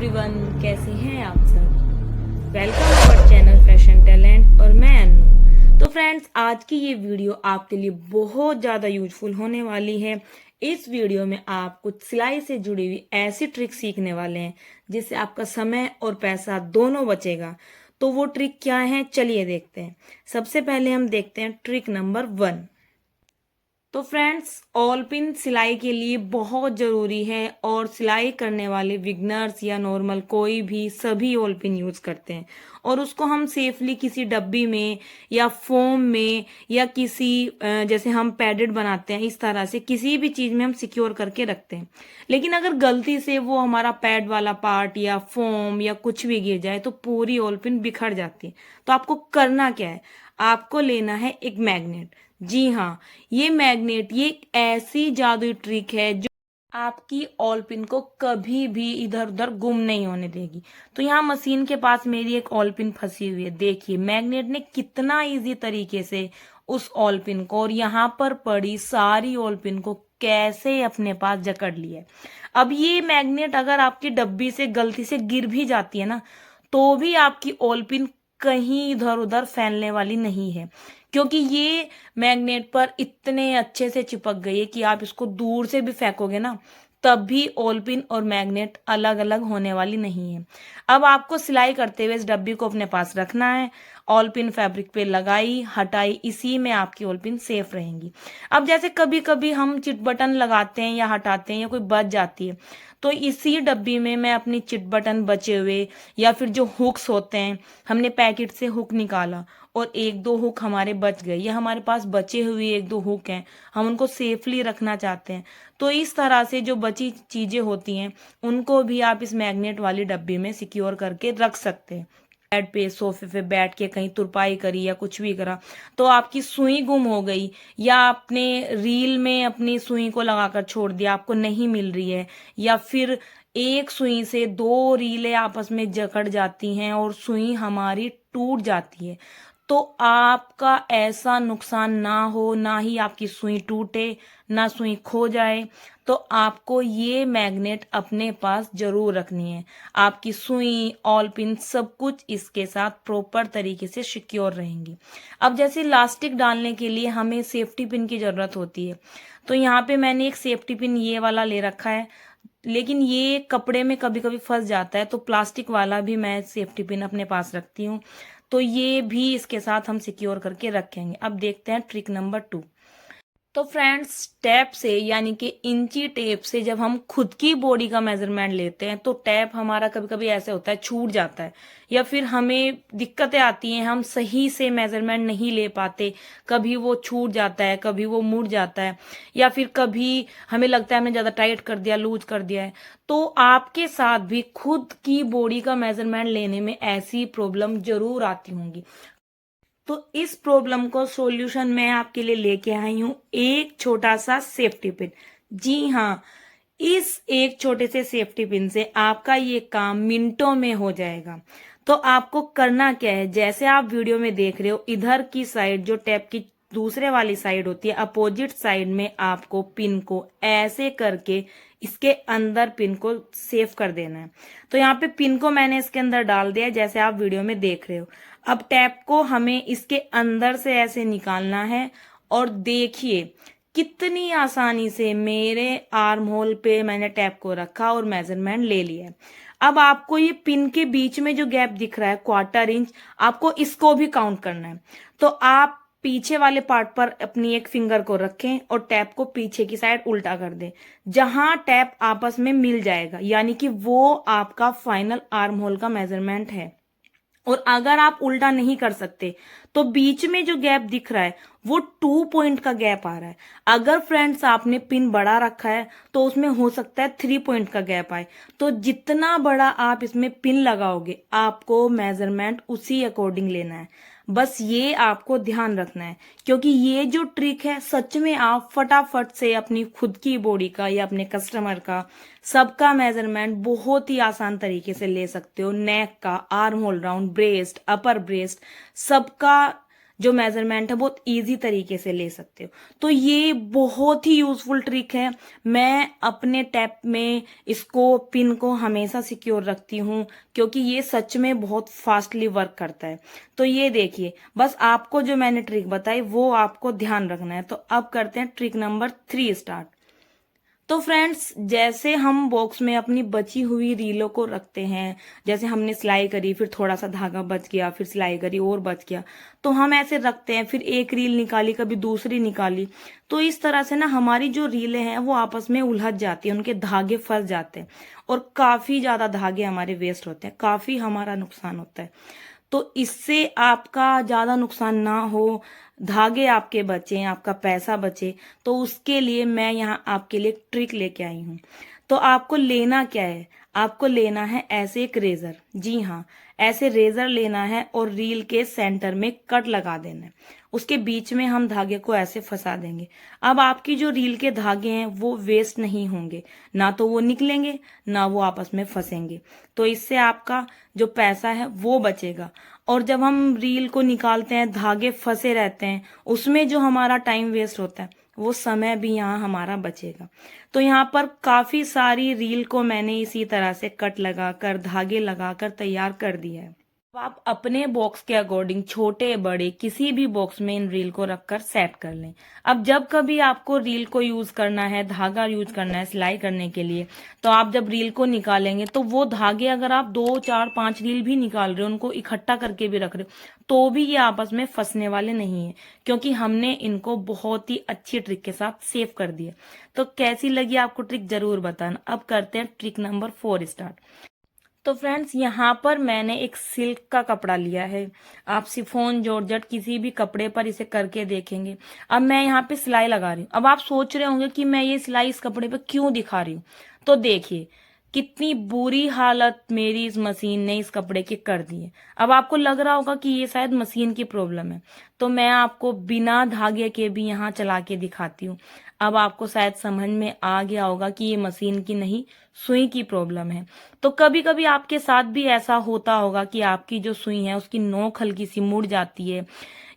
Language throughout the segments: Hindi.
एवरीवन, कैसे हैं आप सब। Welcome our channel fashion talent और मैं अनु। तो फ्रेंड्स, आज की ये वीडियो आपके लिए बहुत ज़्यादा यूजफुल होने वाली है। इस वीडियो में आप कुछ सिलाई से जुड़ी हुई ऐसी ट्रिक सीखने वाले हैं जिससे आपका समय और पैसा दोनों बचेगा। तो वो ट्रिक क्या है, चलिए देखते हैं। सबसे पहले हम देखते हैं ट्रिक नंबर 1। तो फ्रेंड्स, ऑल पिन सिलाई के लिए बहुत ज़रूरी है और सिलाई करने वाले बिगनर्स या नॉर्मल कोई भी सभी ऑल पिन यूज़ करते हैं और उसको हम सेफली किसी डब्बी में या फोम में या किसी जैसे हम पैडेड बनाते हैं इस तरह से किसी भी चीज़ में हम सिक्योर करके रखते हैं। लेकिन अगर गलती से वो हमारा पैड वाला पार्ट या फोम या कुछ भी गिर जाए तो पूरी ऑल पिन बिखर जाती है। तो आपको करना क्या है, आपको लेना है एक मैग्नेट। जी हाँ, ये मैग्नेट ये एक ऐसी जादुई ट्रिक है जो आपकी ऑल पिन को कभी भी इधर उधर गुम नहीं होने देगी। तो यहाँ मशीन के पास मेरी एक ऑल पिन फंसी हुई है। देखिए मैग्नेट ने कितना इजी तरीके से उस ऑल पिन को और यहाँ पर पड़ी सारी ऑल पिन को कैसे अपने पास जकड़ लिया है। अब ये मैग्नेट अगर आपकी डब्बी से गलती से गिर भी जाती है ना, तो भी आपकी ऑल पिन कहीं इधर उधर फैलने वाली नहीं है, क्योंकि ये मैग्नेट पर इतने अच्छे से चिपक गई है कि आप इसको दूर से भी फेंकोगे ना तब भी ऑल पिन और मैग्नेट अलग अलग होने वाली नहीं है। अब आपको सिलाई करते हुए इस डब्बी को अपने पास रखना है। ऑल पिन फैब्रिक पे लगाई हटाई, इसी में आपकी ऑल पिन सेफ रहेंगी। अब जैसे कभी कभी हम चिट बटन लगाते हैं या हटाते हैं या कोई बच जाती है, तो इसी डब्बी में मैं अपनी चिट बटन बचे हुए या फिर जो हुक्स होते हैं, हमने पैकेट से हुक निकाला और एक दो हुक हमारे बच गए या हमारे पास बचे हुए एक दो हुक हैं, हम उनको सेफली रखना चाहते हैं, तो इस तरह से जो बची चीजें होती हैं उनको भी आप इस मैग्नेट वाली डब्बी में सिक्योर करके रख सकते हैं। बेड पे सोफे पे बैठ के कहीं तुरपाई करी या कुछ भी करा तो आपकी सुई गुम हो गई या आपने रील में अपनी सुई को लगाकर छोड़ दिया, आपको नहीं मिल रही है, या फिर एक सुई से दो रीलें आपस में जकड़ जाती हैं और सुई हमारी टूट जाती है, तो आपका ऐसा नुकसान ना हो, ना ही आपकी सुई टूटे, ना सुई खो जाए, तो आपको ये मैग्नेट अपने पास जरूर रखनी है। आपकी सुई ऑल पिन सब कुछ इसके साथ प्रॉपर तरीके से सिक्योर रहेंगी। अब जैसे इलास्टिक डालने के लिए हमें सेफ्टी पिन की जरूरत होती है, तो यहाँ पे मैंने एक सेफ्टी पिन ये वाला ले रखा है, लेकिन ये कपड़े में कभी कभी फंस जाता है, तो प्लास्टिक वाला भी मैं सेफ्टी पिन अपने पास रखती हूँ। तो ये भी इसके साथ हम सिक्योर करके रखेंगे। अब देखते हैं ट्रिक नंबर 2। तो फ्रेंड्स, टैप से यानी कि इंची टेप से जब हम खुद की बॉडी का मेजरमेंट लेते हैं तो टैप हमारा कभी कभी ऐसे होता है छूट जाता है या फिर हमें दिक्कतें आती हैं, हम सही से मेजरमेंट नहीं ले पाते, कभी वो छूट जाता है, कभी वो मुड़ जाता है, या फिर कभी हमें लगता है हमने ज्यादा टाइट कर दिया, लूज कर दिया है। तो आपके साथ भी खुद की बॉडी का मेजरमेंट लेने में ऐसी प्रॉब्लम जरूर आती होंगी। तो इस प्रॉब्लम को सॉल्यूशन मैं आपके लिए लेके आई हूं, एक छोटा सा सेफ्टी पिन। जी हाँ, इस एक छोटे से सेफ्टी पिन से आपका ये काम मिनटों में हो जाएगा। तो आपको करना क्या है, जैसे आप वीडियो में देख रहे हो, इधर की साइड जो टैप की दूसरे वाली साइड होती है, अपोजिट साइड में आपको पिन को ऐसे करके इसके अंदर पिन को सेव कर देना है। तो यहाँ पे पिन को मैंने इसके अंदर डाल दिया जैसे आप वीडियो में देख रहे हो। अब टैप को हमें इसके अंदर से ऐसे निकालना है और देखिए कितनी आसानी से मेरे आर्म होल पे मैंने टैप को रखा और मेजरमेंट ले लिया है। अब आपको ये पिन के बीच में जो गैप दिख रहा है 1/4 इंच, आपको इसको भी काउंट करना है। तो आप पीछे वाले पार्ट पर अपनी एक फिंगर को रखें और टैप को पीछे की साइड उल्टा कर दें, जहां टैप आपस में मिल जाएगा, यानी कि वो आपका फाइनल आर्म होल का मेजरमेंट है। और अगर आप उल्टा नहीं कर सकते तो बीच में जो गैप दिख रहा है वो 2 पॉइंट का गैप आ रहा है। अगर फ्रेंड्स आपने पिन बड़ा रखा है तो उसमें हो सकता है 3 पॉइंट का गैप आए। तो जितना बड़ा आप इसमें पिन लगाओगे आपको मेजरमेंट उसी अकॉर्डिंग लेना है। बस ये आपको ध्यान रखना है, क्योंकि ये जो ट्रिक है सच में आप फटाफट से अपनी खुद की बॉडी का या अपने कस्टमर का सबका मेजरमेंट बहुत ही आसान तरीके से ले सकते हो। नेक का, आर्म होल राउंड, ब्रेस्ट, अपर ब्रेस्ट, सबका जो मेजरमेंट है बहुत इजी तरीके से ले सकते हो। तो ये बहुत ही यूजफुल ट्रिक है। मैं अपने टैप में इसको पिन को हमेशा सिक्योर रखती हूँ, क्योंकि ये सच में बहुत फास्टली वर्क करता है। तो ये देखिए, बस आपको जो मैंने ट्रिक बताई वो आपको ध्यान रखना है। तो अब करते हैं ट्रिक नंबर 3 स्टार्ट। तो फ्रेंड्स, जैसे हम बॉक्स में अपनी बची हुई रीलों को रखते हैं, जैसे हमने सिलाई करी, फिर थोड़ा सा धागा बच गया, फिर सिलाई करी और बच गया, तो हम ऐसे रखते हैं, फिर एक रील निकाली, कभी दूसरी निकाली। तो इस तरह से ना हमारी जो रीलें हैं वो आपस में उलझ जाती है, उनके धागे फंस जाते हैं और काफी ज्यादा धागे हमारे वेस्ट होते हैं, काफी हमारा नुकसान होता है। तो इससे आपका ज्यादा नुकसान ना हो, धागे आपके बचे, आपका पैसा बचे, तो उसके लिए मैं यहाँ आपके लिए एक ट्रिक लेके आई हूँ। तो आपको लेना क्या है? आपको लेना है ऐसे एक रेजर। जी हाँ, ऐसे रेजर लेना है और रील के सेंटर में कट लगा देना है। उसके बीच में हम धागे को ऐसे फंसा देंगे। अब आपकी जो रील के धागे हैं वो वेस्ट नहीं होंगे, ना तो वो निकलेंगे, ना वो आपस में फंसेंगे। तो इससे आपका जो पैसा है वो बचेगा। और जब हम रील को निकालते हैं, धागे फंसे रहते हैं, उसमें जो हमारा टाइम वेस्ट होता है वो समय भी यहाँ हमारा बचेगा। तो यहाँ पर काफी सारी रील को मैंने इसी तरह से कट लगाकर, धागे लगाकर तैयार कर दिया है। अब आप अपने बॉक्स के अकॉर्डिंग छोटे बड़े किसी भी बॉक्स में इन रील को रखकर सेट कर लें। अब जब कभी आपको रील को यूज करना है, धागा यूज करना है सिलाई करने के लिए, तो आप जब रील को निकालेंगे तो वो धागे, अगर आप 2 4 5 रील भी निकाल रहे हो, उनको इकट्ठा करके भी रख रहे हो, तो भी ये आपस में फंसने वाले नहीं है, क्योंकि हमने इनको बहुत ही अच्छी ट्रिक के साथ सेव कर दिया। तो कैसी लगी आपको ट्रिक जरूर बताना। अब करते हैं ट्रिक नंबर 4 स्टार्ट। तो फ्रेंड्स, यहाँ पर मैंने एक सिल्क का कपड़ा लिया है। आप शिफॉन, जॉर्जेट किसी भी कपड़े पर इसे करके देखेंगे। अब मैं यहाँ पे सिलाई लगा रही हूँ। अब आप सोच रहे होंगे कि मैं ये सिलाई इस कपड़े पे क्यों दिखा रही हूँ। तो देखिए कितनी बुरी हालत मेरी इस मशीन ने इस कपड़े की कर दी है। अब आपको लग रहा होगा कि ये शायद मशीन की प्रॉब्लम है, तो मैं आपको बिना धागे के भी यहाँ चला के दिखाती हूँ। अब आपको शायद समझ में आ गया होगा कि ये मशीन की नहीं, सुई की प्रॉब्लम है। तो कभी कभी आपके साथ भी ऐसा होता होगा कि आपकी जो सुई है उसकी नोक हल्की सी मुड़ जाती है,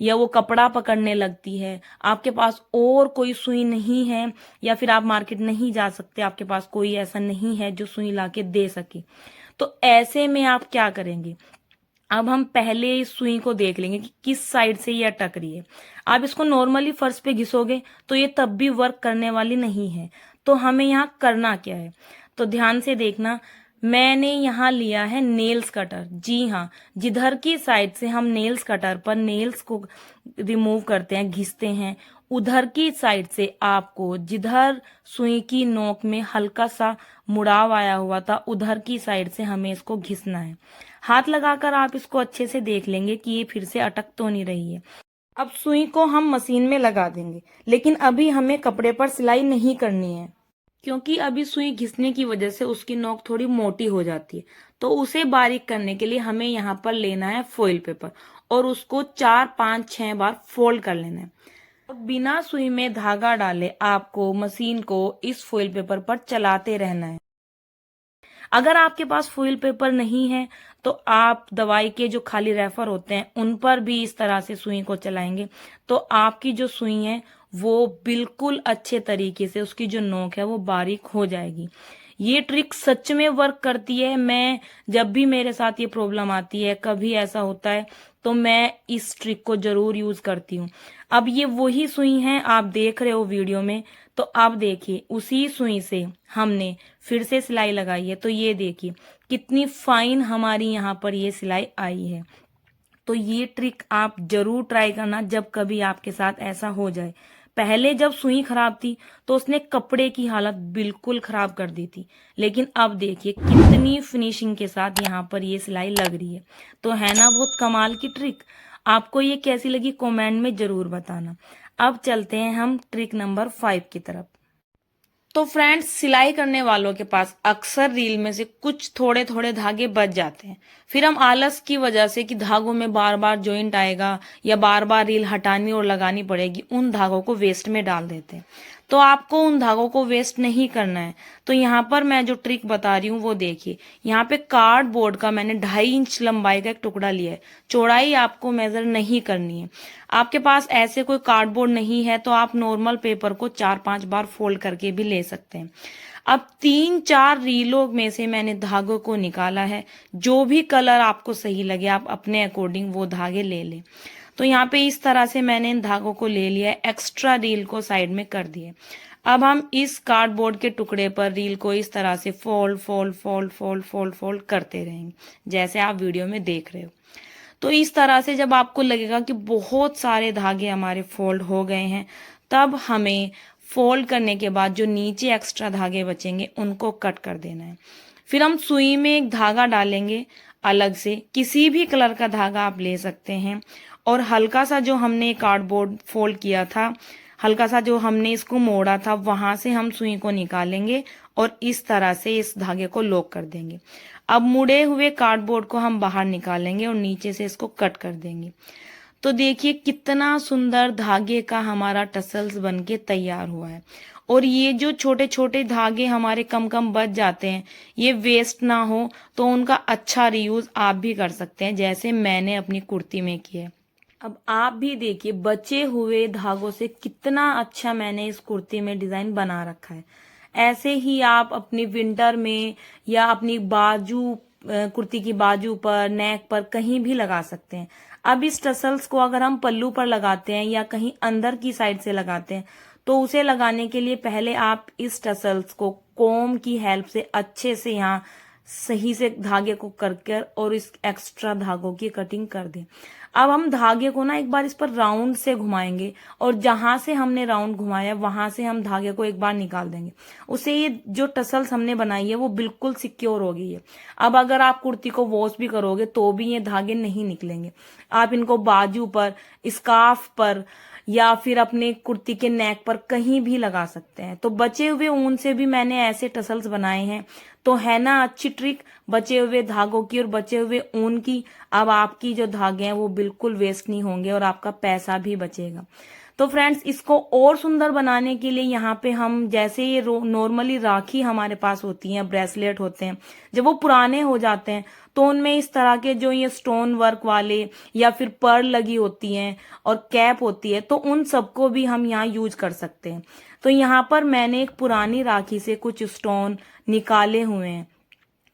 या वो कपड़ा पकड़ने लगती है, आपके पास और कोई सुई नहीं है, या फिर आप मार्केट नहीं जा सकते, आपके पास कोई ऐसा नहीं है जो सुई लाके दे सके। तो ऐसे में आप क्या करेंगे? अब हम पहले इस सुई को देख लेंगे कि किस साइड से ये अटक रही है। आप इसको नॉर्मली फर्श पे घिसोगे तो ये तब भी वर्क करने वाली नहीं है। तो हमें यहाँ करना क्या है? तो ध्यान से देखना, मैंने यहाँ लिया है नेल्स कटर। जी हाँ, जिधर की साइड से हम नेल्स कटर पर नेल्स को रिमूव करते हैं, घिसते हैं, उधर की साइड से आपको, जिधर सुई की नोक में हल्का सा मुड़ाव आया हुआ था, उधर की साइड से हमें इसको घिसना है। हाथ लगाकर आप इसको अच्छे से देख लेंगे कि ये फिर से अटक तो नहीं रही है। अब सुई को हम मशीन में लगा देंगे, लेकिन अभी हमें कपड़े पर सिलाई नहीं करनी है, क्योंकि अभी सुई घिसने की वजह से उसकी नोक थोड़ी मोटी हो जाती है। तो उसे बारीक करने के लिए हमें यहाँ पर लेना है फॉइल पेपर और उसको 4 5 6 बार फोल्ड कर लेना है। और बिना सुई में धागा डाले आपको मशीन को इस फॉइल पेपर पर चलाते रहना है। अगर आपके पास फॉइल पेपर नहीं है तो आप दवाई के जो खाली रेफर होते हैं उन पर भी इस तरह से सुई को चलाएंगे, तो आपकी जो सुई है वो बिल्कुल अच्छे तरीके से, उसकी जो नोक है वो बारीक हो जाएगी। ये ट्रिक सच में वर्क करती है। मैं जब भी मेरे साथ ये प्रॉब्लम आती है, कभी ऐसा होता है, तो मैं इस ट्रिक को जरूर यूज करती हूँ। अब ये वही सुई है आप देख रहे हो वीडियो में, तो अब देखिए उसी सुई से हमने फिर से सिलाई लगाई है। तो ये देखिए कितनी फाइन हमारी यहाँ पर ये सिलाई आई है। तो ये ट्रिक आप जरूर ट्राई करना जब कभी आपके साथ ऐसा हो जाए। पहले जब सुई खराब थी तो उसने कपड़े की हालत बिल्कुल खराब कर दी थी, लेकिन अब देखिए कितनी फिनिशिंग के साथ यहाँ पर ये सिलाई लग रही है। तो है ना बहुत कमाल की ट्रिक। आपको ये कैसी लगी कमेंट में जरूर बताना। अब चलते हैं हम ट्रिक नंबर 5 की तरफ। तो फ्रेंड्स, सिलाई करने वालों के पास अक्सर रील में से कुछ थोड़े थोड़े धागे बच जाते हैं। फिर हम आलस की वजह से कि धागों में बार बार जॉइंट आएगा या बार बार रील हटानी और लगानी पड़ेगी, उन धागों को वेस्ट में डाल देते हैं। तो आपको उन धागों को वेस्ट नहीं करना है। तो यहाँ पर मैं जो ट्रिक बता रही हूँ वो देखिए, यहाँ पे कार्डबोर्ड का मैंने 2.5 इंच लंबाई का एक टुकड़ा लिया है। चौड़ाई आपको मेजर नहीं करनी है। आपके पास ऐसे कोई कार्डबोर्ड नहीं है तो आप नॉर्मल पेपर को 4-5 बार फोल्ड करके भी ले सकते हैं। अब 3-4 रीलों में से मैंने धागों को निकाला है। जो भी कलर आपको सही लगे आप अपने अकॉर्डिंग वो धागे ले लें। तो यहाँ पे इस तरह से मैंने इन धागों को ले लिया है, एक्स्ट्रा रील को साइड में कर दिए। अब हम इस कार्डबोर्ड के टुकड़े पर रील को इस तरह से fold fold fold fold fold fold करते रहेंगे, जैसे आप वीडियो में देख रहे हो। तो इस तरह से जब आपको लगेगा कि बहुत सारे धागे हमारे फोल्ड हो गए हैं, तब हमें फोल्ड करने के बाद जो नीचे एक्स्ट्रा धागे बचेंगे उनको कट कर देना है। फिर हम सुई में एक धागा डालेंगे अलग से, किसी भी कलर का धागा आप ले सकते हैं, और हल्का सा जो हमने कार्डबोर्ड फोल्ड किया था, हल्का सा जो हमने इसको मोड़ा था, वहां से हम सुई को निकालेंगे और इस तरह से इस धागे को लॉक कर देंगे। अब मुड़े हुए कार्डबोर्ड को हम बाहर निकालेंगे और नीचे से इसको कट कर देंगे। तो देखिए कितना सुंदर धागे का हमारा टसल्स बनके तैयार हुआ है। और ये जो छोटे छोटे धागे हमारे कम कम बच जाते हैं, ये वेस्ट ना हो तो उनका अच्छा रीयूज आप भी कर सकते हैं, जैसे मैंने अपनी कुर्ती में किया। अब आप भी देखिए बचे हुए धागों से कितना अच्छा मैंने इस कुर्ती में डिजाइन बना रखा है। ऐसे ही आप अपनी विंटर में या अपनी बाजू, कुर्ती की बाजू पर, नेक पर कहीं भी लगा सकते हैं। अब इस टसल्स को अगर हम पल्लू पर लगाते हैं या कहीं अंदर की साइड से लगाते हैं, तो उसे लगाने के लिए पहले आप इस टसल्स को कोम की हेल्प से अच्छे से यहाँ सही से धागे को कर और इस एक्स्ट्रा धागों की कटिंग कर दें। अब हम धागे को ना एक बार इस पर राउंड से घुमाएंगे और जहां से हमने राउंड घुमाया वहां से हम धागे को एक बार निकाल देंगे। उससे ये जो टसल्स हमने बनाई है वो बिल्कुल सिक्योर हो गई है। अब अगर आप कुर्ती को वॉश भी करोगे तो भी ये धागे नहीं निकलेंगे। आप इनको बाजू पर, स्कार्फ पर या फिर अपने कुर्ती के नेक पर कहीं भी लगा सकते हैं। तो बचे हुए ऊन से भी मैंने ऐसे टसल्स बनाए हैं। तो है ना अच्छी ट्रिक बचे हुए धागों की और बचे हुए ऊन की। अब आपकी जो धागे हैं वो बिल्कुल वेस्ट नहीं होंगे और आपका पैसा भी बचेगा। तो फ्रेंड्स, इसको और सुंदर बनाने के लिए यहाँ पे हम, जैसे ये नॉर्मली राखी हमारे पास होती है, ब्रेसलेट होते हैं, जब वो पुराने हो जाते हैं तो उनमें इस तरह के जो ये स्टोन वर्क वाले या फिर पर्ल लगी होती हैं और कैप होती है, तो उन सबको भी हम यहाँ यूज कर सकते हैं। तो यहाँ पर मैंने एक पुरानी राखी से कुछ स्टोन निकाले हुए हैं।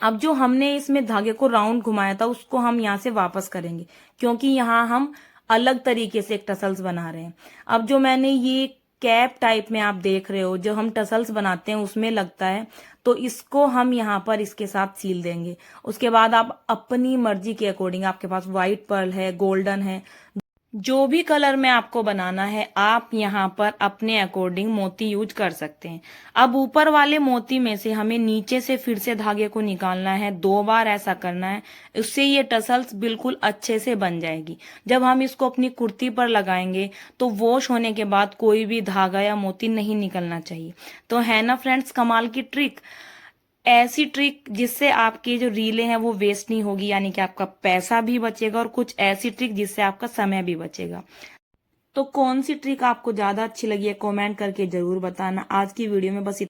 अब जो हमने इसमें धागे को राउंड घुमाया था उसको हम यहाँ से वापस करेंगे, क्योंकि यहाँ हम अलग तरीके से एक टसल्स बना रहे हैं। अब जो मैंने ये कैप टाइप में आप देख रहे हो, जो हम टसल्स बनाते हैं उसमें लगता है, तो इसको हम यहाँ पर इसके साथ सील देंगे। उसके बाद आप अपनी मर्जी के अकॉर्डिंग, आपके पास व्हाइट पर्ल है, गोल्डन है, जो भी कलर में आपको बनाना है आप यहाँ पर अपने अकॉर्डिंग मोती यूज कर सकते हैं। अब ऊपर वाले मोती में से हमें नीचे से फिर से धागे को निकालना है, 2 बार ऐसा करना है। उससे ये टसल्स बिल्कुल अच्छे से बन जाएगी। जब हम इसको अपनी कुर्ती पर लगाएंगे तो वॉश होने के बाद कोई भी धागा या मोती नहीं निकलना चाहिए। तो है ना फ्रेंड्स कमाल की ट्रिक, ऐसी ट्रिक जिससे आपकी जो रीलें हैं वो वेस्ट नहीं होगी, यानी कि आपका पैसा भी बचेगा, और कुछ ऐसी ट्रिक जिससे आपका समय भी बचेगा। तो कौन सी ट्रिक आपको ज्यादा अच्छी लगी है कमेंट करके जरूर बताना। आज की वीडियो में बस